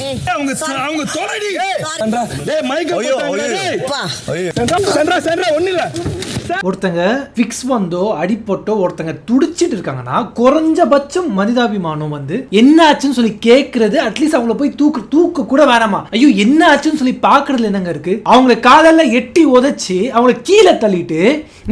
அவங்க அவங்க தோலடி சென்றா டேய் மைக்க போட்டாங்க டேய் பா சென்றா ஒண்ணு இல்ல. ஒருத்தங்க ஃபிக்ஸ் வந்தோ அடிப்பட்டோ ஒருத்தங்க துடிச்சிட்டு இருக்காங்கன்னா குறைஞ்சபட்சம் மனிதாபிமானம் வந்து என்ன ஆச்சுன்னு சொல்லி கேட்கறது, அட்லீஸ்ட் அவங்கள போய் தூக்க கூட வேணாமா, ஐயோ என்ன ஆச்சுன்னு சொல்லி பாக்குறதுல என்னங்க இருக்கு. அவங்க காலையில எட்டி உதைச்சு அவங்கள கீழே தள்ளிட்டு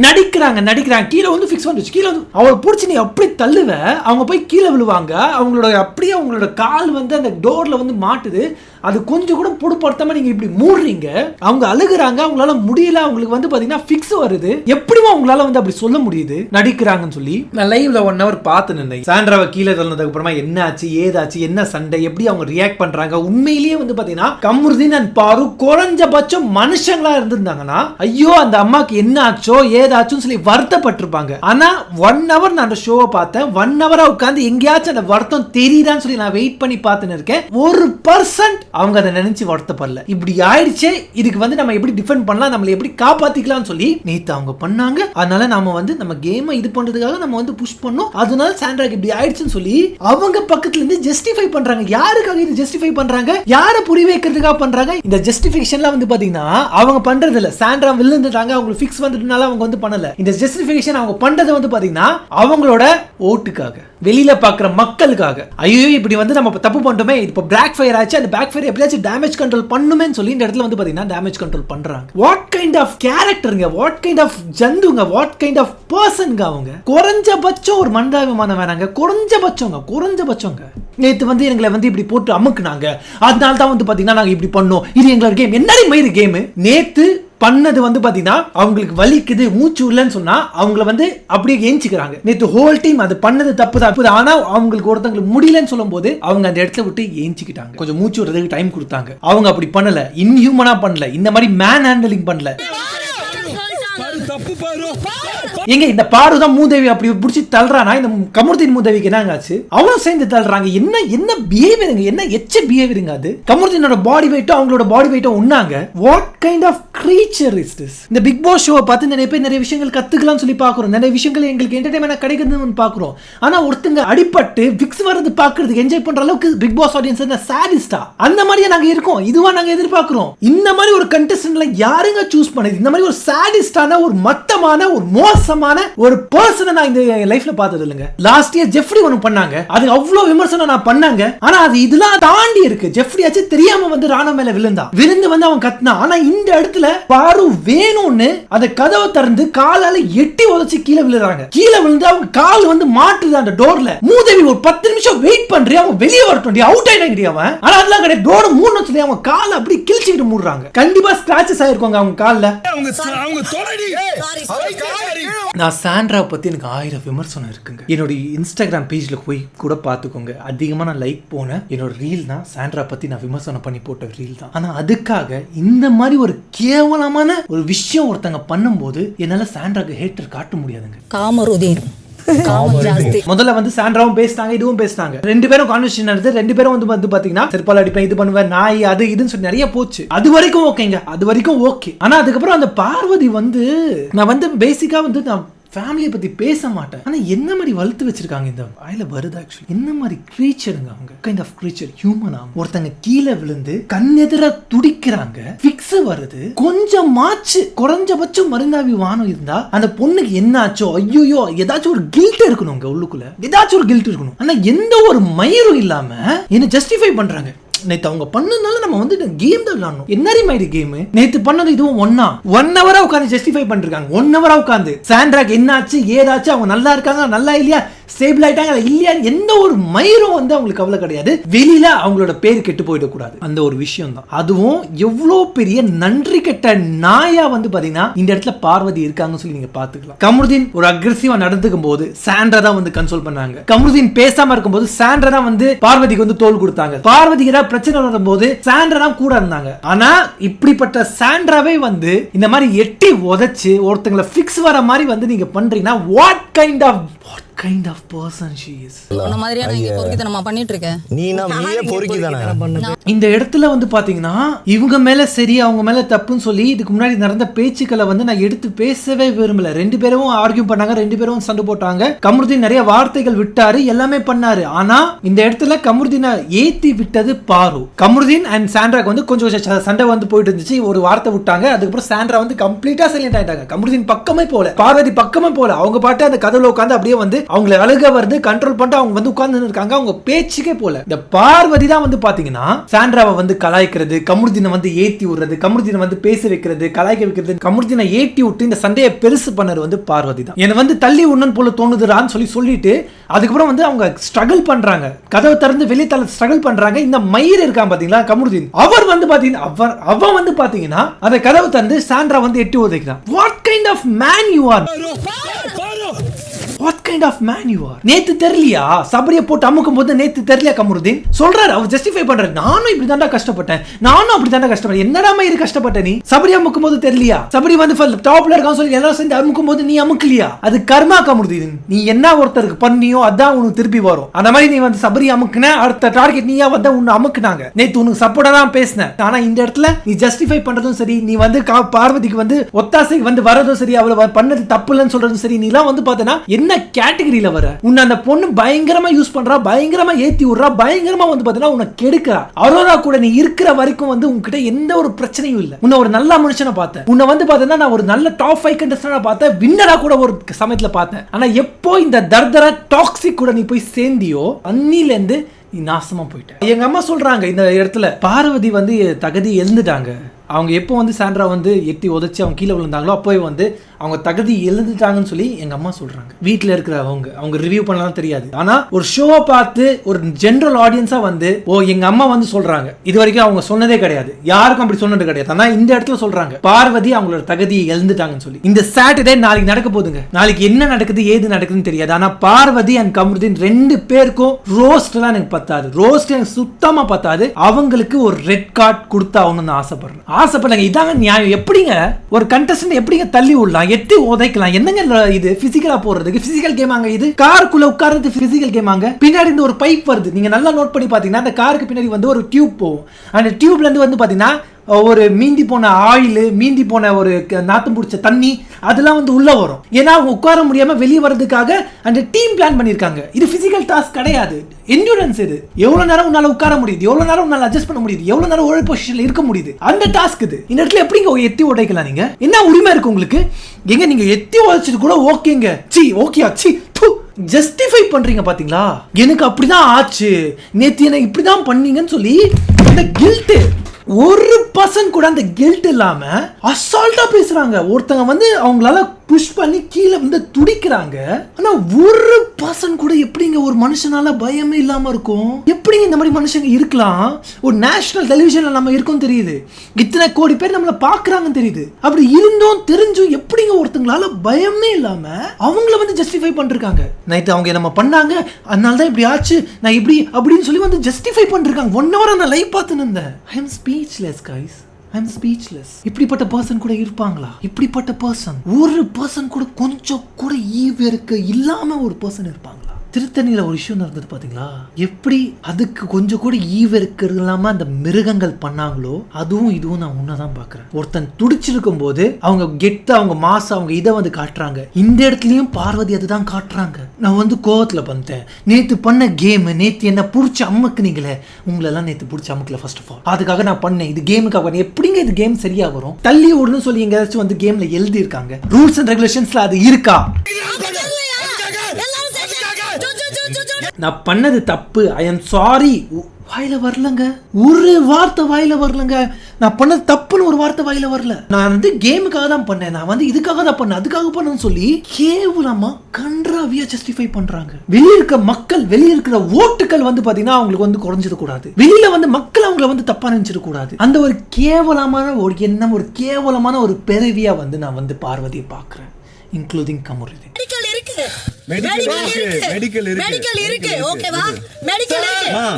நடிக்கிறாங்க கீழே வந்து ஃபிக்ஸ் வந்துச்சு, கீழே வந்து அவளை பிடிச்சி நீ அப்படி தள்ளுவ, அவங்க போய் கீழே விழுவாங்க, அவங்களோட கால் வந்து அந்த டோர்ல வந்து மாட்டுது, அது கொஞ்சம் கூட பொடுப்படுத்தாம நீங்க இப்படி மூடுறீங்க, அவங்க அழுகுறாங்க, அவங்களால முடியல, அவங்களுக்கு வந்து பாத்தீங்கன்னா ஃபிக்ஸ் வருது, எப்படிமா அவங்களால வந்து அப்படி சொல்ல முடியுது நடிக்கிறாங்கன்னு சொல்லி. நான் லைவ்ல 1 hour பார்த்து நின்னேன். சாண்ட்ராவை கீழே தள்ளனதுக்கு அப்புறமா என்ன ஆச்சு ஏதாச்சு என்ன சண்டை எப்படி அவங்க ரியாக்ட் பண்றாங்க. உண்மையிலேயே வந்து பாத்தீங்கன்னா கமருதீன் அண்ட் பாரு குறைஞ்சபட்சம் மனுஷங்களா இருந்திருந்தாங்கன்னா ஐயோ அந்த அம்மாக்கு என்ன ஆச்சோ ஏதாச்சும் சொல்லி வருத்தப்பட்டிருப்பாங்க. ஆனா 1 hour நான் அந்த ஷோவை பார்த்தேன். 1 hour உட்காந்து எங்கேயாச்சும் அந்த வருத்தம் தெரியுதான்னு சொல்லி நான் வெயிட் பண்ணி பார்த்துன்னு இருக்கேன். 1% அவங்க அதை நினைச்சு வருத்தப்படல. இப்படி ஆயிடுச்சே, இதுக்கு வந்து நம்ம எப்படி டிஃபெண்ட் பண்ணலாம், நம்மளை எப்படி காப்பாத்திக்கலாம்னு சொல்லி நேத்து அவங்க பண்ணாங்க. அதனால நாம வந்து நம்ம கேமை இது பண்றதுக்காக நம்ம வந்து புஷ் பண்ணோம். அதனால சாண்ட்ராக்கு இப்படி ஆயிடுச்சுன்னு சொல்லி அவங்க பக்கத்துல இருந்து ஜஸ்டிஃபை பண்றாங்க. யாருக்காக இது ஜஸ்டிஃபை பண்றாங்க, யாரை புரி வைக்கிறதுக்காக பண்றாங்க. இந்த ஜஸ்டிஃபிகேஷன்லாம் வந்து பாத்தீங்கன்னா அவங்க பண்றது இல்ல. சாண்ட்ரா விழுந்துட்டாங்க, அவங்களுக்கு ஃபிக்ஸ் வந்துட்டனால அவங்க வந்து பண்ணல. இந்த ஜஸ்டிஃபிகேஷன் அவங்க பண்றது வந்து பாத்தீங்கன்னா அவங்களோட ஓட்டுக்காக, வெளியில பாக்குற மக்களுக்காக. ஐயோ இப்படி வந்து நம்ம தப்பு பண்ணிட்டோமே, இப்போ பேக் ஃபயர் ஆச்சு, அந்த பேக் ஃபயர் எப்படியாச்சும் டேமேஜ் கண்ட்ரோல் பண்ணுமேன்னு சொல்லி இந்த இடத்துல வந்து பாத்தீங்கன்னா டேமேஜ் கண்ட்ரோல் பண்றாங்க. வாட் கைண்ட் ஆஃப் கேரக்டருங்க, வாட் கைண்ட் ஆஃப் ஜந்துங்க, வாட் கைண்ட் ஆஃப் பர்சன்ங்க அவங்க. குறைஞ்சபட்சம் ஒரு மனிதாபிமானம் வேணாங்க, குறைஞ்சபட்சங்க. நேத்து வந்து எங்களை வந்து இப்படி போட்டு அமுக்குனாங்க, அதனால தான் வந்து பாத்தீங்கன்னா நாங்க இப்படி பண்ணோம், இது எங்களோட கேம். என்னடி மயிறு கேம் நேத்து பண்ணது வந்து பாத்தீங்கன்னா அவங்களுக்கு வலிக்குது மூச்சு இல்லைன்னு சொன்னா அவங்கள வந்து அப்படியே ஏஞ்சிக்கிறாங்க. நேத்து ஹோல் டீம் அது பண்ணது தப்பு தான், ஆனா அவங்களுக்கு ஒருத்தங்களுக்கு முடியலன்னு சொல்லும் போது அவங்க அந்த இடத்துல விட்டு ஏஞ்சிக்கிட்டாங்க, கொஞ்சம் மூச்சு விடுறதுக்கு டைம் கொடுத்தாங்க. அவங்க அப்படி பண்ணல, இன்ஹியூமனா பண்ணல, இந்த மாதிரி மேன் ஹேண்டலிங் பண்ணல. எங்க இந்த பாருதான் மூதேவி அப்படி புடிச்சு தள்ளுறானா, இந்த கமருதீன் மூதேவிக்கு என்ன ஆச்சு, அவனும் சேர்ந்து தள்ளுறாங்க. என்ன பிஹேவியருங்க, என்ன பிஹேவியருங்க அது. கமருதீனோட பாடி வெயிட்டும் அவங்களோட பாடி வெயிட்டும் ஒண்ணாங்க. What kind of creature is this? இந்த பிக் பாஸ் ஷோவை பார்த்து நிறைய விஷயங்கள் கத்துக்கலாம்னு சொல்லி பாக்குறோம், நிறைய விஷயங்கள் எங்களுக்கு என்டர்டைன்மெண்ட் கிடைக்குதுன்னு பாக்குறோம். ஆனா ஒருத்தங்க அடிபட்டு ஃபிக்ஸ் வரது பாக்குறதுக்கு என்ஜாய் பண்ற அளவுக்கு பிக் பாஸ் ஆடியன்ஸ் என்ன சாடிஸ்டா அந்த மாதிரியே நாங்க இருக்கோம். இதுவா நாங்க எதிர்பார்க்கிறோம். இந்த மாதிரி ஒரு கண்டெஸ்டன்ட்ல யாருங்க சூஸ் பண்ணது? இந்த மாதிரி ஒரு சாடிஸ்டான ஒரு மட்டமான ஒரு மோசமான ஒரு பர்சனை நான் இந்த லைஃப்ல பார்த்தது இல்லைங்க. லாஸ்ட் இயர் ஜெஃப்ரி ஒன்னு பண்ணாங்க, அது அவ்வளவு விமர்சனம் நான் பண்ணாங்க. ஆனா அது இதெல்லாம் தாண்டி இருக்கு. ஜெஃப்ரி ஆச்சு தெரியாம வந்து ராணா மேல விழுந்து வந்து அவன் கத்துனா. ஆனா இந்த இடத்துல பாரு வேணும்னு அந்த கதவை திறந்து காலால எட்டி உதச்சி கீழே விழுறாங்க. கீழே விழுந்து அவங்க கால் வந்து மாட்டுது அந்த டோர்ல. மூதேவி ஒரு 10 நிமிஷம் வெயிட் பண்றியா, அவங்க வெளியே வரட்டும், அவுட் ஆயிட்டாங்க அவன். ஆனா அதெல்லாம் கிடையாது, டோர் மூடணும் சொல்லி அவங்க காலை அப்படி கிழிச்சிட்டு மூடுறாங்க. கண்டிப்பா ஸ்கிராச்சஸ் ஆயிருக்காங்க அவங்க கால்ல. அவங்க தோலடி. நான் சாண்ட்ரா பத்தி எனக்கு 1000 விமர்சனம் இருக்குங்க. என்னோட இன்ஸ்டாகிராம் பேஜ்ல போய் கூட பாத்துக்கோங்க. அதிகமா நான் லைக் போன என்னோட ரீல் தான் சாண்ட்ரா பத்தி நான் விமர்சனம் பண்ணி போட்ட ரீல் தான். ஆனா அதுக்காக இந்த மாதிரி ஒரு கேவலமான ஒரு விஷயம் ஒருத்தங்க பண்ணும்போது என்னால சாண்ட்ராக்கு ஹேட்டர் காட்ட முடியாதுங்க. கமருதீன் முதல்ல வந்து சாண்ட்ராவும் பேசினாங்க, இதுவும் பேசினாங்க. 2 பேரும் கான்வர்சேஷன் நடந்து 2 பேரும் வந்து பாத்தீங்கன்னா செருப்பால அடிப்பேன், இது பண்ணுவேன், நாய் அது இதுன்னு சொல்லி நிறைய போச்சு. அது வரைக்கும் ஓகேங்க, அது வரைக்கும் ஓகே. ஆனா அதுக்கப்புறம் அந்த பார்வதி வந்து நான் வந்து பேசிக்கா வந்து நான் ஃபேமிலியை பத்தி பேச மாட்டேன். ஆனா என்ன மாதிரி வளர்த்து வச்சிருக்காங்க இந்த வாயில வருது. ஆக்சுவலி என்ன மாதிரி கிரீச்சருங்க அவங்க, கைண்ட் ஆஃப் கிரீச்சர், ஹியூமனா. ஒருத்தங்க கீழே விழுந்து கண்ணெதிர துடிக்கிறாங்க, ஃபிக்ஸ் வருது, கொஞ்சம் மாச்சு குறைஞ்சபட்சம் மருந்தாவி வானம் இருந்தா அந்த பொண்ணுக்கு என்ன ஆச்சோ, ஐயோ ஏதாச்சும் ஒரு கில்ட் இருக்கணும் உள்ளுக்குள்ள, ஏதாச்சும் ஒரு கில்ட் இருக்கணும். ஆனா எந்த ஒரு மயிரும் இல்லாம என்ன ஜஸ்டிஃபை பண்றாங்க. நேத்து அவங்க பண்ணதுனால நம்ம வந்து கேம் தான் விளையாடணும். என்னரி மாதிரி கேம் நேத்து பண்ணது இதுவும் 1 hour உட்காந்து ஜஸ்டிஃபை பண்ணிருக்காங்க. 1 hour உட்காந்து சாண்ட்ராக்கு என்னாச்சு ஏதாச்சு, அவங்க நல்லா இருக்காங்க நல்லா இல்லையா, ஸ்டேபிள் ஆயிட்டாங்க இல்லையா, எந்த ஒரு மயிரும் வந்து அவங்களுக்கு கவலை கிடையாது. வெளியில அவங்களோட பேர் கெட்டு போயிடக்கூடாது, அந்த ஒரு விஷயம் தான். அதுவும் எவ்வளவு பெரிய நன்றி கெட்ட நாயா வந்து பாத்தீங்கன்னா இந்த இடத்துல பார்வதி இருக்காங்கன்னு சொல்லி நீங்க பாத்துக்கலாம். கமருதீன் ஒரு அக்ரெசிவா நடந்துக்கும் போது சாண்ட்ரா தான் வந்து கன்சோல் பண்ணாங்க. கமருதீன் பேசாம இருக்கும் போது சாண்ட்ரா தான் வந்து பார்வதிக்கு வந்து தோல் கொடுத்தாங்க. பார்வதிக்கு ஏதாவது பிரச்சனை வரும்போது சாண்ட்ரா தான் கூட இருந்தாங்க. ஆனா இப்படிப்பட்ட சாண்ட்ராவே வந்து இந்த மாதிரி எட்டி உதைச்சு ஒருத்தங்களை ஃபிக்ஸ் வர மாதிரி வந்து நீங்க பண்றீங்கன்னா what kind of of person she is. உன்ன மாதிரியா நான் இங்க பொறுக்கித்தனமா பண்ணிட்டு இருக்கேன். நீயே பொறுக்கிதானே. இந்த இடத்துல வந்து பாத்தீங்கன்னா இவங்க மேல சரி அவங்க மேல தப்புன்னு சொல்லி இதுக்கு முன்னாடி நடந்த பேச்சுக்களை வந்து நான் எடுத்து பேசவே விரும்பல. ரெண்டு பேரும் ஆர்கியூ பண்ணாங்க, ரெண்டு பேரும் சண்டை போட்டாங்க. கமருதீன் நிறைய வார்த்தைகள் விட்டாரு, எல்லாமே பண்ணாரு. ஆனா இந்த இடத்துல கமருதீனை ஏத்தி விட்டது பாரு. கமருதீன் அண்ட் சாண்ட்ராக்கு வந்து கொஞ்சம் சண்டை வந்து போயிட்டு இருந்துச்சு. ஒரு வார்த்தை விட்டாங்க, அதுக்கப்புறம் சாண்ட்ரா வந்து கம்ப்ளீட்டா சைலண்ட் ஆயிட்டாங்க. கமருதீன் பக்கமே போல, பார்வதி பக்கமே போல. அவங்க பாட்டு அந்த கதவுல உட்காந்து அப்படியே வந்து அவங்களை அழுக வருது, கண்ட்ரோல் பண்ணிட்டு அவங்க வந்து உட்கார்ந்து இருக்காங்க. அவங்க பேச்சுக்கே போல. இந்த பார்வதி தான் வந்து பாத்தீங்கன்னா சாண்ட்ராவை வந்து கலாய்க்கிறது, கமருதீனை வந்து ஏத்தி விடுறது, கமருதீனை வந்து பேச வைக்கிறது, கலாய்க்க வைக்கிறது, கமருதீனை ஏத்தி விட்டு இந்த சண்டையை பெருசு பண்ணது வந்து பார்வதி தான். என்ன வந்து தள்ளி உண்ணன் போல தோணுதுறான்னு சொல்லிட்டு அதுக்கப்புறம் வந்து அவங்க ஸ்ட்ரகிள் பண்றாங்க, கதவை திறந்து வெளியே தள்ள ஸ்ட்ரகிள் பண்றாங்க. இந்த மயிர் இருக்கான் பாத்தீங்களா கமருதீன், அவன் வந்து பாத்தீங்கன்னா அந்த கதவை திறந்து சாண்ட்ரா வந்து எட்டி உதைக்கிறான். What kind of man you are? What kind of man you are? நேத்து தெரியலையா சபரியை போட்டு அமுக்கும் போது நேத்து தெரியலையா கமருதீன் சொல்றாரு. அவர் ஜஸ்டிஃபை பண்றாரு. நானும் இப்படி தாண்டா கஷ்டப்பட்டேன், நானும் அப்படி தாண்டா கஷ்டப்பட்டேன். என்னடா மயிறு கஷ்டப்பட்ட நீ? சபரி அமுக்கும் போது தெரியலையா? சபரி வந்து டாப்ல இருக்கான்னு சொல்லி எல்லாரும் சேர்ந்து அமுக்கும் போது நீ அமுக்கலையா? அது கர்மா கமருதீன். நீ என்ன ஒருத்தருக்கு பண்ணியோ அதான் உனக்கு திருப்பி வரும். அந்த மாதிரி நீ வந்து சபரி அமுக்குன, அடுத்த டார்கெட் நீயா வந்து உன்னை அமுக்குனாங்க. நேத்து உனக்கு சப்போர்ட்டா தான் பேசினேன். ஆனா இந்த இடத்துல நீ ஜஸ்டிஃபை பண்றதும் சரி, நீ வந்து பார்வதிக்கு வந்து ஒத்தாசைக்கு வந்து வரதும் சரி, அவளை பண்ணது தப்பு இல்லைன்னு சொல்றதும் சரி, நீ எல்லாம் வந்து பாத்தனா என்ன கேட்டகரியில வர? உன்னை அந்த பொண்ணு பயங்கரமா யூஸ் பண்றா, பயங்கரமா ஏத்தி விடுறா, பயங்கரமா வந்து பாத்தீங்கன்னா உன்னை கெடுக்கிறா. அரோரா கூட நீ இருக்கிற வரைக்கும் வந்து உன்கிட்ட எந்த ஒரு பிரச்சனையும் இல்ல. உன்னை ஒரு நல்ல மனுஷனை பார்த்தேன், உன்னை வந்து பாத்தீங்கன்னா நான் ஒரு நல்ல டாப் 5 கண்டஸ்டன்டா பார்த்தேன், வின்னரா கூட ஒரு சமயத்துல பார்த்தேன். ஆனா எப்போ இந்த தர்தரா டாக்ஸிக் கூட நீ போய் சேர்ந்தியோ அன்னில இருந்து நீ நாசமா போயிட்ட. எங்க அம்மா சொல்றாங்க இந்த இடத்துல பார்வதி வந்து தகுதி எழுந்துட்டாங்க. அவங்க எப்போ வந்து சாண்ட்ரா வந்து எட்டி உதச்சி அவங்க கீழே விழுந்தாங்களோ அப்போவே வந்து அவங்க தகுதி எழுந்துட்டாங்கன்னு சொல்லி எங்க அம்மா சொல்றாங்க. வீட்டில் இருக்கிற அவங்க ரிவ்யூ பண்ணலாம் தெரியாது. ஆனா ஒரு ஷோவை பார்த்து ஒரு ஜெனரல் ஆடியன்ஸா வந்து எங்க அம்மா வந்து சொல்றாங்க. இது வரைக்கும் அவங்க சொன்னதே கிடையாது, யாருக்கும் அப்படி சொன்னது கிடையாது. ஆனா இந்த இடத்துல சொல்றாங்க பார்வதி அவங்களோட தகுதியை எழுந்துட்டாங்கன்னு சொல்லி. இந்த சாட்டர்டே நாளைக்கு நடக்க போதுங்க. நாளைக்கு என்ன நடக்குது ஏது நடக்குதுன்னு தெரியாது. ஆனா பார்வதி அண்ட் கமருதீன் ரெண்டு பேருக்கும் ரோஸ்ட் எல்லாம் எனக்கு பத்தாது, ரோஸ்ட் எனக்கு சுத்தமா பத்தாது. அவங்களுக்கு ஒரு ரெட் கார்டு கொடுத்தாகணும்னு ஆசைப்படுறேன். இதாங்க நியாயம். எப்படிங்க ஒரு கண்டஸ்டன்ட் எப்படிங்க தள்ளி விடலாம், எட்டி உதைக்கலாம்? என்னங்க இது பிசிக்கலா போறதுக்கு பிசிக்கல் கேமாங்க? இது காருக்குள்ள உட்கார்றது பிசிக்கல் கேமாங்க? பின்னாடி இருந்து ஒரு பைப் வருது, நீங்க நல்லா நோட் பண்ணி பாத்தீங்கன்னா அந்த காருக்கு பின்னாடி வந்து ஒரு டியூப் போகும். அந்த டியூப்ல இருந்து வந்து பாத்தீங்கன்னா ஒரு மீந்தி போன ஆயில், மீந்தி போன ஒரு நாத்தம் பிடிச்ச தண்ணி அதெல்லாம் வந்து உள்ள வரும். ஏன்னா அவங்க உட்கார முடியாம வெளியே வர்றதுக்காக அந்த டீம் பிளான் பண்ணிருக்காங்க. இது பிசிக்கல் டாஸ்க் கிடையாது, என்டூரன்ஸ். இது எவ்வளவு நேரம் உன்னால உட்கார முடியுது, எவ்வளவு நேரம் உன்னால அட்ஜஸ்ட் பண்ண முடியுது, எவ்வளவு நேரம் ஒரே பொசிஷன்ல இருக்க முடியுது, அந்த டாஸ்க் இது. இந்த இடத்துல எப்படிங்க எத்தி உடைக்கலாம்? நீங்க என்ன உரிமை இருக்கு உங்களுக்கு? எங்க நீங்க எத்தி உடைச்சிட்டு கூட ஓகேங்க, சி ஓகேயா, சி ஜஸ்டிஃபை பண்றீங்க பாத்தீங்களா? எனக்கு அப்படிதான் ஆச்சு, நேத்து என்ன இப்படிதான் பண்ணீங்கன்னு சொல்லி அந்த கில்ட் ஒரு பர்சன் கூட அந்த கில்ட் இல்லாம அசால்ட்டா பேசுறாங்க. ஒருத்தங்க வந்து அவங்களால புஷ் பண்ணி கீழே வந்து துடிக்கிறாங்க. ஆனா ஒரு பர்சன் கூட எப்படிங்க ஒரு மனுஷனால பயமே இல்லாம இருக்கும்? எப்படிங்க இந்த மாதிரி மனுஷங்க இருக்கலாம்? ஒரு நேஷனல் டெலிவிஷன்ல நம்ம இருக்கோம் தெரியுது, இத்தனை கோடி பேர் நம்மள பாக்குறாங்கன்னு தெரியுது. அப்படி இருந்தும் தெரிஞ்சும் எப்படிங்க ஒருத்தங்களால பயமே இல்லாம அவங்கள வந்து ஜஸ்டிஃபை பண்ணிருக்காங்க? நைட்டு அவங்க நம்ம பண்ணாங்க அதனாலதான் இப்படி ஆச்சு, நான் இப்படி அப்படின்னு சொல்லி வந்து ஜஸ்டிஃபை பண்ணிருக்காங்க. 1 hour நான் லைவ் பார்த்துன்னு இருந்தேன். I am speechless guys, I am speechless. இப்படிப்பட்ட பர்சன் கூட இருப்பாங்களா? இப்படிப்பட்ட பர்சன் ஒரு பர்சன் கூட கொஞ்சம் கூட ஈவிரக்க இல்லாம ஒரு பர்சன் இருப்பாங்களா? திருத்தணியில ஒரு விஷயம் நடந்தது பாத்தீங்களா? எப்படி அதுக்கு கொஞ்சம் கூட ஈவிரக்க இல்லாம அந்த மிருகங்கள் பண்ணாங்களோ அதுவும் இதுவும் நான் உன்னதான் பாக்குறேன். ஒருத்தன் துடிச்சிருக்கும் போது அவங்க கெட்ட, அவங்க மாசம், அவங்க இதை வந்து காட்டுறாங்க. இந்த இடத்துலயும் பார்வதி அதுதான் காட்டுறாங்க. நான் வந்து கோவத்துல பண்ணிட்டேன், நேத்து பண்ண கேம், நேத்து என்ன புடிச்ச அம்முக்குனீங்களே, உங்களெல்லாம் நேத்து புடிச்ச அம்முக்கல. ஃபர்ஸ்ட் ஆஃப் ஆல் அதுக்காக நான் பண்ணேன், இது கேமுக்காக. எப்படிங்க இது கேம் சரியா வரும்? தள்ளி ஓடுன்னு சொல்லி எங்கேயாச்சும் வந்து கேம்ல எழுதி இருக்காங்க? ரூல்ஸ் அண்ட் ரெகுலேஷன்ஸ்ல அது இருக்கா? நான் பண்ணது தப்பு, ஐ எம் சாரி. வாயில வரலங்க, ஒரு வார்த்தை வாயில வரலங்க. நான் பண்ணது தப்புன்னு ஒரு வார்த்தை வாயில வரல. நான் வந்து கேமுக்காக தான் பண்ணேன், நான் வந்து இதுக்காக தான் பண்ணேன், அதுக்காக பண்ணேன்னு சொல்லி கேவலமா கன்றாவியா ஜஸ்டிஃபை பண்றாங்க. வெளியே இருக்க மக்கள், வெளியே இருக்கிற ஓட்டுகள் வந்து பாத்தீங்கன்னா அவங்களுக்கு வந்து குறைஞ்சிட கூடாது. வெளியில வந்து மக்கள் அவங்கள வந்து தப்பா நினைச்சிட கூடாது. அந்த ஒரு கேவலமான ஒரு எண்ணம், ஒரு கேவலமான ஒரு பிறவியா வந்து நான் வந்து பார்வதியை பாக்குறேன், இன்க்ளூடிங் கமருதீன்.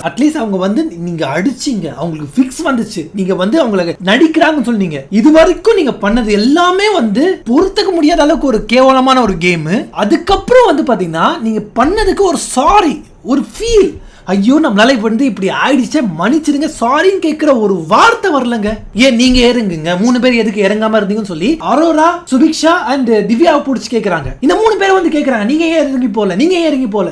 அட்லீஸ்ட் அவங்க வந்து நீங்க அடிச்சீங்க, அவங்களுக்கு ஃபிக்ஸ் வந்துச்சு, நீங்க வந்து அவங்களுக்கு நடிக்கிறாங்கன்னு சொன்னீங்க. இது வரைக்கும் நீங்க பண்ணது எல்லாமே வந்து பொறுத்துக்க முடியாத அளவுக்கு ஒரு கேவலமான ஒரு கேம். அதுக்கப்புறம் வந்து பாத்தீங்கன்னா நீங்க பண்ணதுக்கு ஒரு சாரி, ஒரு ஃபீல், ஐயோ நம்மளால வந்து இப்படி ஆயிடுச்சே மன்னிச்சிருங்க சாரின்னு கேட்கிற ஒரு வார்த்தை வரலங்க. ஏன் நீங்க இறங்குங்க, 3 பேர் எதுக்கு இறங்காம இருந்தீங்கன்னு சொல்லி அரோரா, சுபிக்ஷா அண்ட் திவ்யாவை பிடிச்சி கேட்கறாங்க. இந்த 3 பேர் வந்து கேட்கறாங்க, நீங்க ஏன் இறங்கி போல, நீங்க ஏன் இறங்கி போல,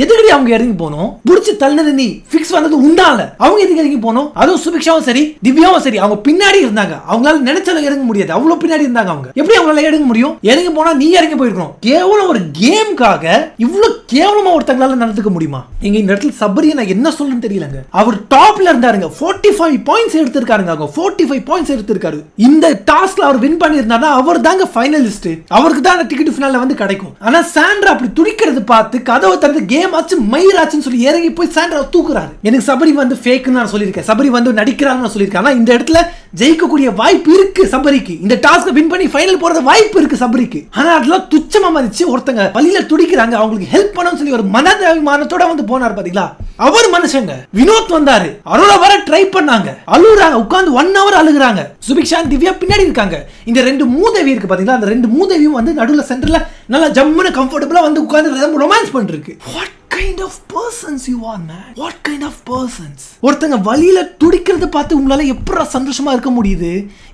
எதுக்கடி அவங்க இறங்கி போனோம், புடிச்சு தள்ளது நீ, ஃபிக்ஸ் வந்தது உண்டால, அவங்க எதுக்கு இறங்கி போனோம். அதுவும் சுபிக்ஷாவும் சரி திவ்யாவும் சரி அவங்க பின்னாடி இருந்தாங்க, அவங்களால நினைச்சாலும் இறங்க முடியாது, அவ்வளவு பின்னாடி இருந்தாங்க. அவங்க எப்படி அவங்களால இறங்க முடியும், இறங்கி போனா நீ இறங்கி போயிருக்கணும். கேவலம் ஒரு கேமுக்காக இவ்வளவு கேவலமா ஒருத்தங்களால நடந்துக்க முடியுமா? எங்க இந்த இடத்துல சபரியை நான் என்ன சொல்லணும்னு தெரியலங்க. அவர் டாப்ல இருந்தாருங்க, 45 பாயிண்ட்ஸ் எடுத்திருக்காருங்க, அவங்க 45 பாயிண்ட்ஸ் எடுத்திருக்காரு. இந்த டாஸ்க்ல அவர் வின் பண்ணியிருந்தாருன்னா அவர் தாங்க ஃபைனலிஸ்ட், அவருக்கு தான் டிக்கெட் ஃபினால்ல வந்து கிடைக்கும். ஆனா சாண்ட்ரா அப்படி துடிக்கிறது பார்த்து கதவை திறந்து கேம் ஆச்சு மயிராச்சுன்னு சொல்லி இறங்கி போய் சாண்ட்ரா தூக்குறாரு. எனக்கு சபரி வந்து ஃபேக்னு நான் சொல்லியிருக்கேன், சபரி வந்து நடிக்கிறான்னு நான் சொல்லியிருக்கேன். ஆனா இந்த இடத்துல ஜெயிக்கக்கூடிய வாய்ப்பு இருக்கு சபரிக்கு, இந்த டாஸ்க் வின் பண்ணி ஃபைனல் போறது வாய்ப்பு இருக்கு சபரிக்கு. ஆனா அதெல்லாம் துச்சமா மதிச்சு ஒருத்தங்க வழியில துடிக்கிறாங்க, அவங்களுக்கு ஹெல்ப் பண்ணணும்னு சொல்லி ஒரு மனதாபிமானத்தோட வந்து போனார் பாத்தீங்களா. அவர் மனுஷங்க. வினோத் வந்தாரு, அரோரா வர ட்ரை பண்ணாங்க, அழுகுறாங்க, உட்கார்ந்து 1 hour அழுகுறாங்க. சுபிக்ஷா திவ்யா பின்னாடி இருக்காங்க. இந்த 2 மூதேவி இருக்கு பாத்தீங்களா, அந்த 2 மூதேவியும் வந்து நடுவுல சென்டர்ல நல்லா ஜம்முன்னு கம்ஃபர்டபுளா வந்து உட்கார்ந்து ரொமான்ஸ் பண்ணிருக்கு. What kind of persons you are, man? What kind of persons? ஒருத்தங்க வழியில துடிக்கிறத பார்த்து உங்களால எப்பறா சந்தோஷமா இருக்க முடியுது,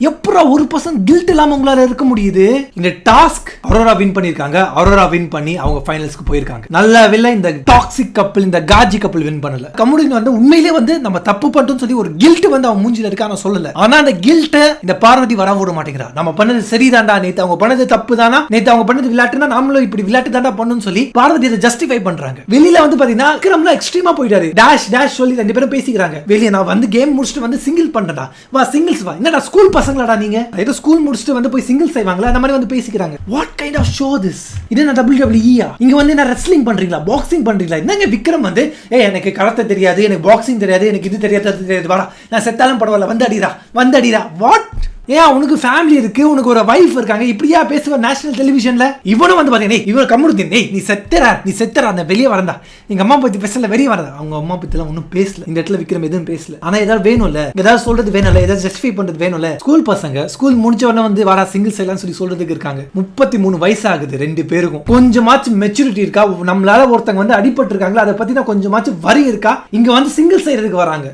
எப்பறா 1% கில்ட் இல்லாம உங்களால இருக்க முடியுது? இந்த டாஸ்க் அரோரா வின் பண்ணிருக்காங்க, அரோரா வின் பண்ணி அவங்க ஃபைனல்ஸ்க்கு போயிருக்காங்க. நல்ல வேளை இந்த டாக்ஸிக் கப்பிள், இந்த காஜி கப்பிள் வின் பண்ணல. கமுடின் வந்து உண்மையிலேயே வந்து நம்ம தப்பு பண்ணிட்டோம்னு சொல்லி ஒரு கில்ட் வந்து அவன் மூஞ்சில இருக்கா, நான் சொல்லல. ஆனா அந்த கில்ட்டை இந்த பார்வதி வர விட மாட்டேங்கிறா. நம்ம பண்ணது சரிதான்டா, நேத்து அவங்க பண்ணது தப்பு தானா, நேத்து அவங்க பண்ணது விளையாட்டுனா நாமளும் இப்படி விளையாட்டு தான்டா பண்ணணும்னு சொல்லி பார்வதி இதை ஜஸ்டிஃபை பண்றாங்க. வெளியில வந்து பாத்தீங்கன்னா விக்ரம்ல எக்ஸ்ட்ரீமா போயிட்டாரு, டாஷ் சொல்லி 2 பேரும் பேசிக்கிறாங்க. வெளிய நான் வந்து கேம் முடிச்சிட்டு வந்து சிங்கிள் பண்ணடா, வா சிங்கிள்ஸ் வா, என்னடா ஸ்கூல் பசங்களாடா நீங்க, ஏதோ ஸ்கூல் முடிச்சிட்டு வந்து போய் சிங்கிள் செய்வாங்களா, அந்த மாதிரி வந்து பேசிக்கிறாங்க. What kind of show this? இது என்ன WWE ஆ? இங்க வந்து என்ன ரெஸ்லிங் பண்றீங்களா, பாக்ஸிங் பண்றீங்களா? என்னங்க விக்ரம் வந்து எனக்கு கராத்தே தெரியாது, எனக்கு பாக்ஸிங் தெரியாது, எனக்கு இது தெரியாது, வாடா நான் செத்தாலும் பரவாயில்ல வந்து அடிடா. வாட்? ஏன் உனக்கு ஃபேமிலி இருக்கு, உனக்கு ஒரு வைஃப் இருக்காங்க, இப்படியா பேசுவ நேஷனல் டெலிவிஷன்ல? இவனும் வந்து பாத்தீங்க, இவன் கம்முடுத்தீன், நீ செத்தரா அந்த வெளியே வரண்டா, எங்க அம்மா பத்தி பேசல, வெளியே வரதா. அவங்க அம்மா பத்தி எல்லாம் ஒன்னும் பேசல இந்த இடத்துல, விக்ரம் எதுவும் பேசல. ஆனா ஏதாவது வேணும்ல, ஏதாவது சொல்றது வேணும்ல, ஏதாவது ஜஸ்டிஃபை பண்றது வேணும்ல. ஸ்கூல் பசங்க ஸ்கூல் முடிச்ச உடனே வந்து வாடா சிங்கிள் செய்யலாம் சொல்லி சொல்றதுக்கு இருக்காங்க. 33 வயசு ஆகுது 2 பேருக்கும். கொஞ்சமாச்சும் மெச்சூரிட்டி இருக்கா? நம்மளால ஒருத்தங்க வந்து அடிபட்டு இருக்காங்களா, அதை பத்தி நான் கொஞ்சமாச்சும் வரி இருக்கா? இங்க வந்து சிங்கிள் செய்யறதுக்கு வராங்க.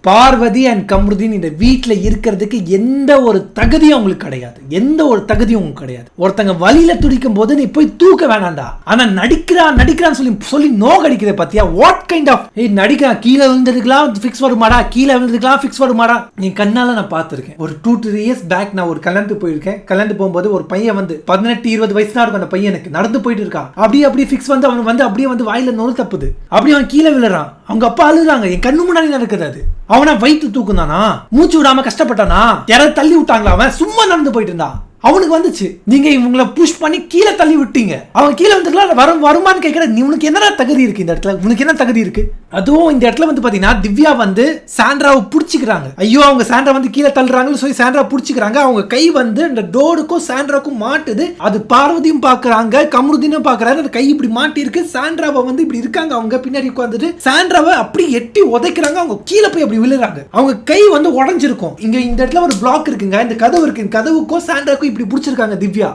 பார்வதி அண்ட் கம்ருதீன் இந்த வீட்ல இருக்கிறதுக்கு எந்த ஒரு தகுதியும் உங்களுக்கு கிடையாது, எந்த ஒரு தகுதியும் உங்களுக்கு கிடையாது. ஒருத்தங்க வழியில துடிக்கும் போது நீ போய் தூக்க வேணாண்டா. ஆனா நடிக்கிறான்னு சொல்லி நோகடிக்கிற பாத்தியா? வாட் கைண்ட் ஆஃப் நடிக்கிறான், கீழே விழுந்ததுக்கெல்லாம் ஃபிக்ஸ் வருமாடா, கீழே விழுந்ததுக்கெல்லாம் ஃபிக்ஸ் வருமாடா. நீ கண்ணால நான் பார்த்திருக்கேன். ஒரு 2-3 years பேக் நான் ஒரு கல்யாணத்துக்கு போயிருக்கேன். கல்யாணத்துக்கு போகும்போது ஒரு பையன் வந்து 18-20 வயசு தான் இருக்கும், அந்த பையனுக்கு நடந்து போயிட்டு இருக்கான். அப்படியே ஃபிக்ஸ் வந்து அவன் வந்து அப்படியே வந்து வாயில நொறு தப்புது, அப்படியே அவன் கீழே விழுறான். அவங்க அப்பா அழுகுறாங்க, என் கண்ணு முன்னாடி நடக்குது. அது அவனா வயிற்று தூக்குனானா, மூச்சு விடாம கஷ்டப்பட்டானா, யாராவது தள்ளி விட்டாங்களா, அவன் சும்மா நடந்து போயிட்டு இருந்தான். அவனுக்கு வந்துச்சு, நீங்க இவங்களை புஷ் பண்ணி கீழே தள்ளி விட்டீங்க. அவன் கீழே வந்துக்கலாம் வருமானு கேட்கிற, நீ உனக்கு என்ன தகுதி இருக்கு இந்த இடத்துல, உனக்கு என்ன தகுதி இருக்கு? அதுவும் இந்த இடத்துல வந்து பாத்தீங்கன்னா திவ்யா வந்து சாண்ட்ராவை புடிச்சுக்கிறாங்க. ஐயோ அவங்க சாண்ட்ரா வந்து கீழே தள்ளுறாங்கன்னு சொல்லி சாண்ட்ரா புடிச்சுக்கிறாங்க. அவங்க கை வந்து இந்த டோருக்கும் சாண்ட்ராக்கும் மாட்டுது. அது பார்வதியும் பாக்குறாங்க, கமருதீனும் பாக்குறாங்க. அந்த கை இப்படி மாட்டி இருக்கு. சாண்ட்ராவை வந்து இப்படி இருக்காங்க, அவங்க பின்னாடி உட்காந்துட்டு சாண்ட்ராவை அப்படி எட்டி உதைக்கிறாங்க. அவங்க கீழே போய் அப்படி விழுறாங்க. அவங்க கை வந்து உடஞ்சிருக்கும். இங்க இந்த இடத்துல ஒரு பிளாக் இருக்குங்க, இந்த கதவு இருக்கு, கதவுக்கும் சாண்ட்ராக்கும் இப்படி புடிச்சிருக்காங்க திவ்யா.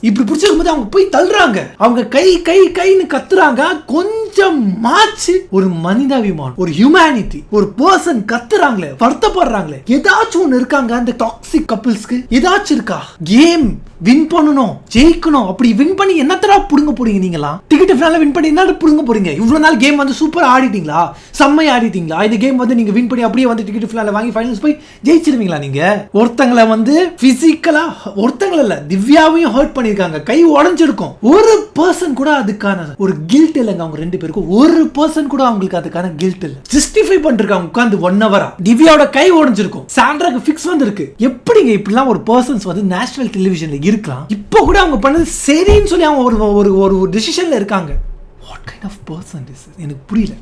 இப்படி பிடிச்சிருக்கும்போது அவங்க போய் தள்ளுறாங்க. அவங்க கைன்னு கத்துறாங்க. கொஞ்சம் மாச்சு ஒரு மனிதாபிமானம், ஒரு ஹியூமனிட்டி, ஒரு பர்சன் கத்துறாங்களே, வருத்தப்படுறாங்களே, ஏதாச்சும் ஒண்ணு இருக்காங்க அந்த டாக்ஸிக் கப்பிள்ஸ்க்கு? ஏதாச்சும் இருக்கா? கேம் வின் பண்ணணும், ஜெயிக்கணும். அப்படி வின் பண்ணி என்னத்தடா புடுங்க போறீங்க? நீங்களாம் டிக்கெட் ஃபினால வின் பண்ணி என்ன புடுங்க போறீங்க? இவ்வளவு நாள் கேம் வந்து சூப்பரா ஆடிட்டீங்களா, செம்மையா ஆடிட்டீங்களா? இந்த கேம் வந்து நீங்க வின் பண்ணி அப்படியே வந்து டிக்கெட் ஃபினால வாங்கி ஃபைனல்ஸ் போய் ஜெயிச்சிருவீங்களா? நீங்க ஒருத்தங்களை வந்து பிசிக்கலா, ஒருத்தங்கள இல்ல திவ்யாவையும் ஹர்ட் பண்ணிருக்காங்க, கை உடைஞ்சிருக்கும். ஒரு பர்சன் கூட அதுக்கான ஒரு கில்ட் இல்லைங்க. அவங்க 2 பேருக்கும் ஒரு பர்சன் கூட அவங்களுக்கு அதுக்கான கில்ட் இல்ல. ஜஸ்டிஃபை பண்ணிருக்காங்க உட்கார்ந்து 1 hour. திவ்யாவோட கை உடைஞ்சிருக்கும், சாண்ட்ராக்கு ஃபிக்ஸ் வந்திருக்கு. எப்படிங்க இப்படிலாம் ஒரு பர்சன்ஸ் வந்து நேஷனல் டெலிவிஷன்ல இருக்கலாம்? இப்போ கூட அவங்க பண்ணது சரின்னு சொல்லி அவங்க ஒரு டிசிஷன்ல இருக்காங்க. What kind of person is? எனக்கு புரியல.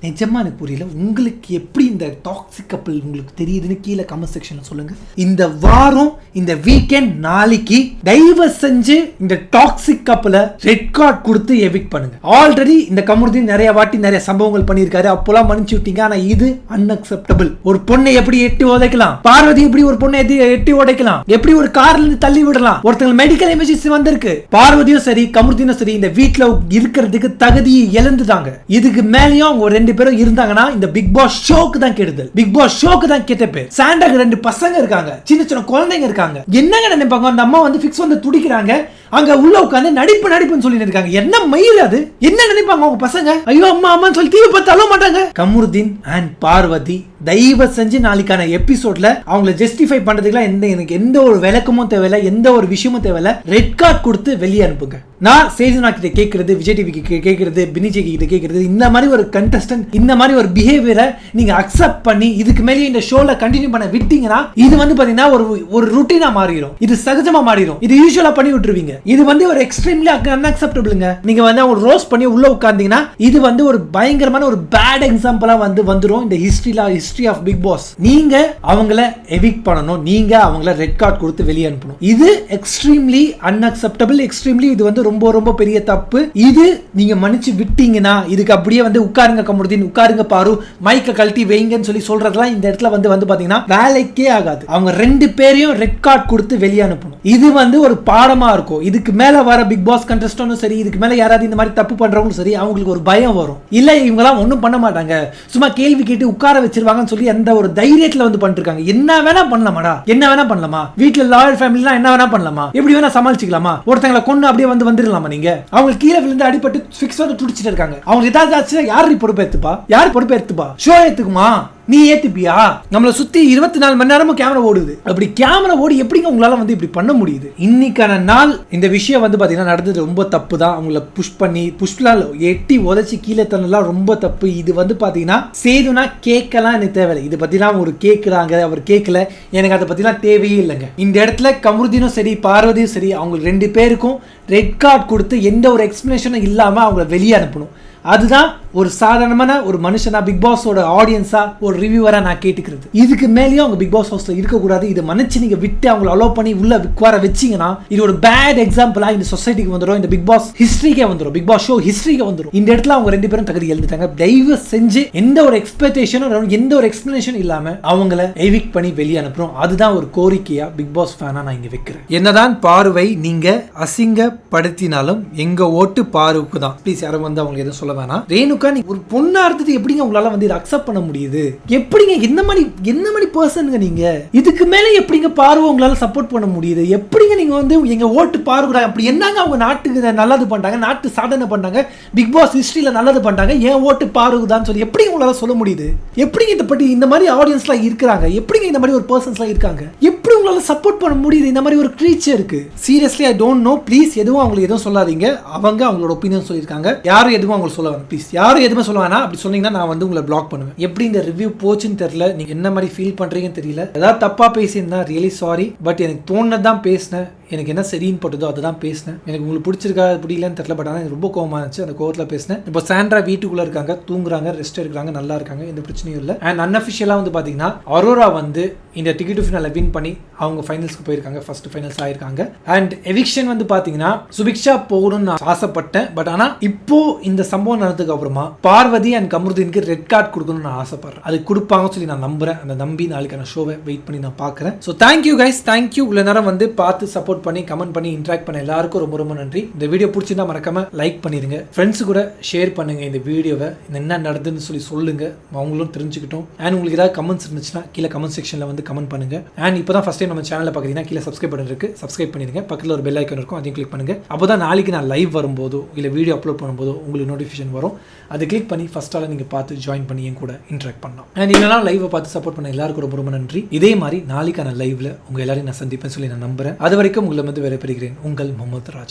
நிஜமா எனக்கு புரியல. உங்களுக்கு எப்படி இந்த டாக்ஸிக் கப்பிள் உங்களுக்கு தெரியுதுன்னு கீழே கமெண்ட் செக்ஷன்ல சொல்லுங்க. இந்த வாரம் இந்த வீக்கெண்ட் நாளைக்கு தயவு செஞ்சு இந்த டாக்ஸிக் கப்பிள ரெட் கார்டு கொடுத்து எவிக்ட் பண்ணுங்க. ஆல்ரெடி இந்த கமருதீன் நிறைய வாட்டி நிறைய சம்பவங்கள் பண்ணியிருக்காரு, அப்போலாம் மன்னிச்சு விட்டீங்க. ஆனா இது அன்அக்செப்டபிள். ஒரு பொண்ணை எப்படி எட்டி உதைக்கலாம், பார்வதி எப்படி ஒரு பொண்ணை எட்டி உடைக்கலாம், எப்படி ஒரு கார்ல இருந்து தள்ளி விடலாம், ஒருத்தங்க மெடிக்கல் எமர்ஜென்சி வந்திருக்கு. பார்வதியும் சரி கமருதீனும் சரி இந்த வீட்ல இருக்கிறதுக்கு தகுதியை இழந்துட்டாங்க. இதுக்கு மேலயும் அவங்க ரெண்டு பேரும் இருந்தாங்கன்னா இந்த பிக் பாஸ் ஷோக்கு தான் கெடுதல், பிக் பாஸ் ஷோக்கு தான் கெட்ட பேர். சாண்டாக்கு 2 பசங்க இருக்காங்க, சின்ன சின்ன குழந்தைங்க இருக்காங்க. என்னங்க நினைப்பாங்க அந்த அம்மா வந்து ஃபிக்ஸ் வந்து துடிக்கிறாங்க, அங்க உள்ள உட்கார்ந்து நடிப்புன்னு சொல்லி இருக்காங்க. என்ன மயிர் அது, என்ன நினைப்பாங்க அவங்க பசங்க? ஐயோ அம்மா அம்மான்னு சொல்லி டிவி பார்த்து அழ மாட்டாங்க. கமருதீன் அண்ட் பார்வதி தயவு செஞ்சு நாளைக்கான எபிசோட்ல அவங்களை ஜஸ்டிஃபை பண்றதுக்குலாம் எனக்கு எந்த ஒரு விளக்கமும் தேவையில்ல, எந்த ஒரு விஷயமும் தேவையில்ல. ரெட் கார்டு கொடுத்து வெளியே அனுப்புங்க. நான் சேதுனா கிட்ட கேட்கறது, விஜய் டிவி கேட்கறது, பினிஜே கிட்ட கேட்கறது, இந்த மாதிரி ஒரு கண்டஸ்டன்ட் இந்த மாதிரி ஒரு பிஹேவியரை நீங்க அக்செப்ட் பண்ணி இதுக்கு மேலே இந்த ஷோல கண்டினியூ பண்ண விட்டீங்கன்னா இது வந்து பாத்தீங்கன்னா ஒரு ருட்டீனா மாறிடும், இது சகஜமா மாறிடும், இது யூசுவலா பண்ணி விட்டுருவீங்க. இது வந்து ஒரு எக்ஸ்ட்ரீம்லி அன்அக்செப்டபிள்ங்க. நீங்க வந்து அவங்க ரோஸ்ட் பண்ணி உள்ள உட்கார்ந்தீங்கன்னா இது வந்து ஒரு பயங்கரமான ஒரு பேட் எக்ஸாம்பிளா வந்துரும் இந்த ஹிஸ்டரி ஆஃப் பிக் பாஸ். நீங்க அவங்கள எவிக்ட் பண்ணணும், நீங்க அவங்கள ரெட் கார்டு கொடுத்து வெளியே அனுப்பணும். இது எக்ஸ்ட்ரீம்லி அன்அக்செப்டபிள், எக்ஸ்ட்ரீம்லி இது வந்து ரொம்ப ரொம்ப பெரிய தப்பு. இது நீங்க மன்னிச்சு விட்டீங்கன்னா இதுக்கு அப்படியே வந்து உட்காருங்க கமருதீன், உட்காருங்க பாரு, மைக்க கழட்டி வைங்கன்னு சொல்லி சொல்றதெல்லாம் இந்த இடத்துல வந்து பாத்தீங்கன்னா வேலைக்கே ஆகாது. அவங்க 2 பேரையும் ரெட் கார்டு கொடுத்து வெளியே அனுப்பணும். இது வந்து ஒரு பாடமா இருக்கும். இதுக்கு மேல வர பிக் பாஸ் கண்டஸ்டன்ட்டும் சரி, இதுக்கு மேல யாராவது இந்த மாதிரி தப்பு பண்றவங்களும் சரி, அவங்களுக்கு ஒரு பயம் வரும். இல்ல இவங்கலாம் ஒன்றும் பண்ண மாட்டாங்க, சும்மா கேள்வி கேட்டு உட்கார வச்சிருவாங்கன்னு சொல்லி எந்த ஒரு தைரியத்துல வந்து பண்ணிட்டு இருக்காங்க. என்ன வேணா பண்ணலாமாடா, என்ன வேணா பண்ணலாமா, வீட்டுல லாயர் ஃபேமிலிலாம் என்ன வேணா பண்ணலாமா, எப்படி வேணா சமாளிச்சுக்கலாமா, ஒருத்தங்களை கொண்டு அப்படியே வந்துடலாமா? நீங்க அவங்க கீழே விழுந்து அடிபட்டு ஃபிக்ஸ் வந்து துடிச்சிட்டு இருக்காங்க. அவங்க ஏதாவது ஆச்சுன்னா யார் பொறுப்பேற்றுப்பா, யார் பொறுப்பேற்றுப்பா? ஷோ ஏத்துக்குமா? நீ ஏத்துப்பியா? நம்மள சுத்தி 24 மணி நேரமும் கேமரா ஓடுது. அப்படி கேமரா ஓடி எப்படிங்க உங்களால வந்து இப்படி பண்ண முடியுது? இன்னைக்கான நாள் இந்த விஷயம் வந்து பாத்தீங்கன்னா நடந்தது ரொம்ப தப்பு தான். அவங்கள புஷ் பண்ணி புஷ்லாம் எட்டி உதச்சி கீழே தரலாம் ரொம்ப தப்பு. இது வந்து பாத்தீங்கன்னா சேதுனா கேட்கலாம் எனக்கு தேவையில்லை. இது பத்திலாம் ஒரு கேட்கிறாங்க, அவர் கேட்கல, எனக்கு அதை பத்திலாம் தேவையே இல்லைங்க. இந்த இடத்துல கமருதீனும் சரி பார்வதியும் சரி அவங்க 2 பேருக்கும் ரெட் கார்டு கொடுத்து எந்த ஒரு எக்ஸ்பிளனேஷனும் இல்லாம அவங்கள வெளியே அனுப்பணும். அதுதான் ஒரு சாதாரணமான ஒரு மனுஷனா பிக் பாஸோட ஆடியன்ஸா ஒரு ரிவ்யூவரா நான் கேட்டுக்கிறது. இதுக்கு மேலேயும் அவங்க பிக் பாஸ் ஹவுஸ்ல இருக்கக்கூடாது. இதை மன்னிச்சு நீங்க விட்டு அவங்களை அலோவ் பண்ணி உள்ள உட்கார வச்சீங்கன்னா இது ஒரு பேட் எக்ஸாம்பிளா இந்த சொசைட்டிக்கு வந்துடும், இந்த பிக் பாஸ் ஹிஸ்டரிக்கே வந்துடும், பிக் பாஸ் ஷோ ஹிஸ்டரிக்கே வந்துடும். இந்த இடத்துல அவங்க 2 பேரும் தகுதி எழுந்துட்டாங்க. தயவு செஞ்சு எந்த ஒரு எக்ஸ்பெக்டேஷனும் எந்த ஒரு எக்ஸ்பிளனேஷன் இல்லாம அவங்கள எவிக்ட் பண்ணி வெளியே அனுப்புறோம். அதுதான் ஒரு கோரிக்கையா பிக் பாஸ் ஃபேனா நான் இங்க வைக்கிறேன். என்னதான் பார்வை நீங்க அசிங்கப்படுத்தினாலும் எங்க ஓட்டு பாருக்கு தான். ப்ளீஸ் யாரும் வந்து அவங்க எதுவும் சொல்ல வேணாம். ரேணுகா நீ ஒரு பொண்ணா இருந்தது எப்படிங்க உங்களால வந்து இதை அக்செப்ட் பண்ண முடியுது? எப்படிங்க என்ன மாதிரி பர்சனுங்க நீங்க? இதுக்கு மேல எப்படிங்க பார்வை உங்களால சப்போர்ட் பண்ண முடியுது? எப்படிங்க நீங்க வந்து எங்க ஓட்டு பாருங்க அப்படி என்னங்க அவங்க நாட்டுக்கு நல்லது பண்றாங்க, நாட்டு சாதனை பண்றாங்க, பிக் பாஸ் ஹிஸ்டரியில நல்லது பண்றாங்க, ஏன் ஓட்டு பாருங்கதான் சொல்லி எப்படி உங்களால சொல்ல முடியுது? எப்படிங்க இதை பத்தி இந்த மாதிரி ஆடியன்ஸ்லாம் இருக்காங்க, எப்படிங்க இந்த மாதிரி ஒரு பர்சன்ஸ்லாம் இருக்காங்க, எப்படி உங்களால சப்போர்ட் பண்ண முடியுது இந்த மாதிரி ஒரு கிரீச்சருக்கு? Seriously I don't know. Please எதுவும் அவங்களுக்கு எதுவும் சொல்லாதீங்க. அவங்க அவங்களோட ஒப்பீனியன் சொல்லியிருக்காங்க. யாரும் எதுவும் அவங்க சொல்ல வேணாம். ப்ளீஸ் யாரும் எதுவுமே சொல்ல வேணாம். அப்படி சொன்னீங்கன்னா நான் வந்து உங்களை பிளாக் பண்ணுவேன். எப்படி இந்த ரிவ்யூ போச்சுன்னு தெரியல, நீங்க என்ன மாதிரி ஃபீல் பண்றீங்கன்னு தெரியல. ஏதாவது தப்பா பேசியிருந்தா ரியலி சாரி. பட் எனக்கு தோணுனதான் பேசினேன். எனக்கு என்ன சரின்னு போட்டதோ அதுதான் பேசினேன். எனக்கு உங்களுக்கு பிடிச்சிருக்கா பிடிக்கலன்னு தெரியல. பட் ஆனால் எனக்கு ரொம்ப கோவமா இருந்துச்சு. அந்த கோவத்தில் பேசினேன். இப்போ சாண்ட்ரா வீட்டுக்குள்ள இருக்காங்க, தூங்குறாங்க, ரெஸ்ட் எடுக்கிறாங்க, நல்லா இருக்காங்க, எந்த பிரச்சனையும் இல்லை. அண்ட் அன்அஃபிஷியலா வந்து பாத்தீங்கன்னா அரோரா வந்து இந்த டிக்கெட் டு ஃபினால வின் பண்ணி அவங்க ஃபைனல்ஸ்க்கு போயிருக்காங்க, ஃபர்ஸ்ட் ஃபைனல்ஸ் ஆயிருக்காங்க. அண்ட் எவிக்ஷன் வந்து பாத்தீங்கன்னா சுபிக்ஷா போகணும்னு நான் ஆசைப்பட்டேன். பட் ஆனா இப்போ இந்த சம்பவம் நடந்ததுக்கு அப்புறமா பார்வதி அண்ட் கமருதீனுக்கு ரெட் கார்டு கொடுக்கணும்னு நான் ஆசைப்படுறேன். அது கொடுப்பாங்கன்னு சொல்லி நான் நம்புறேன். அந்த நம்பி நாளைக்கான ஷோவை வெயிட் பண்ணி நான் பார்க்குறேன். So thank you guys, thank you. இவ்வளோ நேரம் வந்து பார்த்து சப்போர்ட் பண்ணி கமெண்ட் பண்ணி இன்ட்ராக்ட் பண்ண எல்லாருக்கும் ரொம்ப ரொம்ப நன்றி. இந்த வீடியோ பிடிச்சிருந்தா மறக்காம லைக் பண்ணிருங்க, ஃப்ரெண்ட்ஸ் கூட ஷேர் பண்ணுங்க. இந்த வீடியோவை என்ன நடந்துன்னு சொல்லி சொல்லுங்க, அவங்களும் தெரிஞ்சுக்கிட்டோம். அண்ட் உங்களுக்கு ஏதாவது கமெண்ட்ஸ் இருந்துச்சுன்னா கீழே கமெண்ட் செக்ஷன்ல வந்து கமெண்ட் பண்ணுங்க. அண்ட் இப்போ தான் ஃபர்ஸ்ட் டைம் நம்ம சேனலை பார்க்குறீங்கன்னா கீழே சப்ஸ்கிரைப் பட்டன் இருக்கு, சப்ஸ்கிரைப் பண்ணிருங்க. பக்கத்தில் ஒரு பெல் ஐக்கான் இருக்கும், அதையும் கிளிக் பண்ணுங்க. அப்போதான் நாளைக்கு நான் லைவ் வரும்போதோ இல்லை வீடியோ அப்லோட் பண்ணும்போதோ உங்களுக்கு நோட்டிஃபிகேஷன் வரும். அதை கிளிக் பண்ணி ஃபர்ஸ்டால நீங்க பார்த்து ஜாயின் பண்ணி என் கூட இன்ட்ராக்ட் பண்ணலாம். அண்ட் இதெல்லாம் லைவை பார்த்து சப்போர்ட் பண்ண எல்லாருக்கும் ரொம்ப ரொம்ப நன்றி. இதே மாதிரி நாளைக்கான லைவ்ல உங்க எல்லாரையும் நான் சந்திப்பேன் சொல்லி நான் நம்புறேன். அது வரைக்கும் உங்களை வந்து விடைபெறுகிறேன். உங்கள் முகமது ராஜ்.